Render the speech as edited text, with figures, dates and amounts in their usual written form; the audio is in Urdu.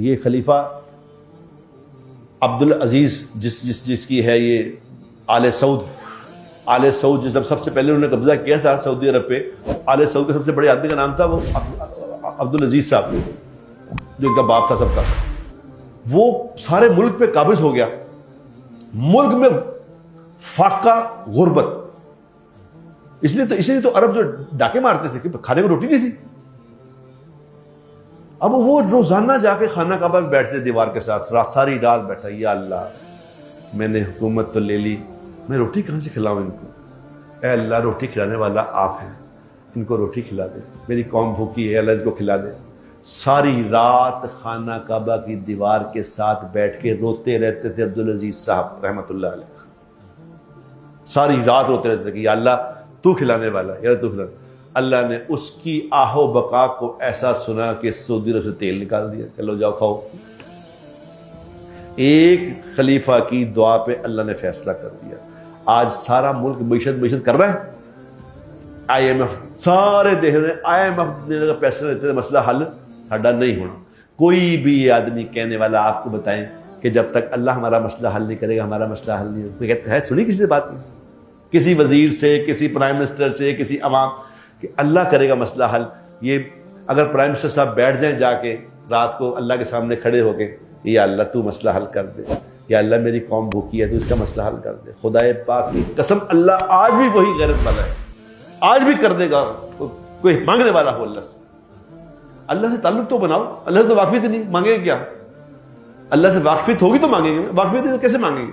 یہ خلیفہ عبدالعزیز جس کی ہے یہ آل سعود جب سب سے پہلے انہوں نے قبضہ کیا تھا سعودی عرب پہ، آل سعود کے سب سے بڑے آدمی کا نام تھا وہ عبدالعزیز صاحب، جو ان کا باپ تھا سب کا. وہ سارے ملک پہ قابض ہو گیا، ملک میں فاقہ غربت. اس لیے تو عرب جو ڈاکے مارتے تھے کہ کھانے کو روٹی نہیں تھی. اب وہ روزانہ جا کے خانہ کعبہ میں بیٹھتے دیوار کے ساتھ، ساری رات بیٹھا، یا اللہ میں نے حکومت تو لے لی، میں روٹی کہاں سے کھلاؤں ان کو؟ اے اللہ روٹی کھلانے والا آپ ہیں، ان کو روٹی کھلا دے، میری قوم بھوکی ہے، اللہ ان کو کھلا دے. ساری رات خانہ کعبہ کی دیوار کے ساتھ بیٹھ کے روتے رہتے تھے عبدالعزیز صاحب رحمۃ اللہ علیہ. ساری رات روتے رہتے تھے کہ یا اللہ تو کھلانے والا، یا تو کھلانے. اللہ نے اس کی آہ و بقا کو ایسا سنا کہ سعودی عرب سے تیل نکال دیا، چلو جاؤ کھاؤ. ایک خلیفہ کی دعا پہ اللہ نے فیصلہ کر دیا. آج سارا ملک معیشت کر رہا ہے. آئی ایم ایف سارے دیکھ رہے ہیں، آئی ایم ایف دینے کا پیسہ دیتے ہیں، مسئلہ حل ساڈا نہیں ہونا. کوئی بھی یہ آدمی کہنے والا آپ کو بتائیں کہ جب تک اللہ ہمارا مسئلہ حل نہیں کرے گا ہمارا مسئلہ حل نہیں ہوگا. کوئی کہتا ہے سنی کسی سے بات نہیں، کسی وزیر سے، کسی پرائم منسٹر سے، کسی عوام کہ اللہ کرے گا مسئلہ حل. یہ اگر پرائم منسٹر صاحب بیٹھ جائیں جا کے رات کو اللہ کے سامنے کھڑے ہو کے، یا اللہ تو مسئلہ حل کر دے، یا اللہ میری قوم بھوکی ہے تو اس کا مسئلہ حل کر دے. خدا پاک کی قسم اللہ آج بھی وہی غیرت والا ہے، آج بھی کر دے گا. کوئی مانگنے والا ہو اللہ سے، اللہ سے تعلق تو بناؤ. اللہ سے تو واقفیت نہیں، مانگے گا کیا؟ اللہ سے واقفیت ہوگی تو مانگیں گے، واقفیت نہیں تو کیسے مانگیں گے؟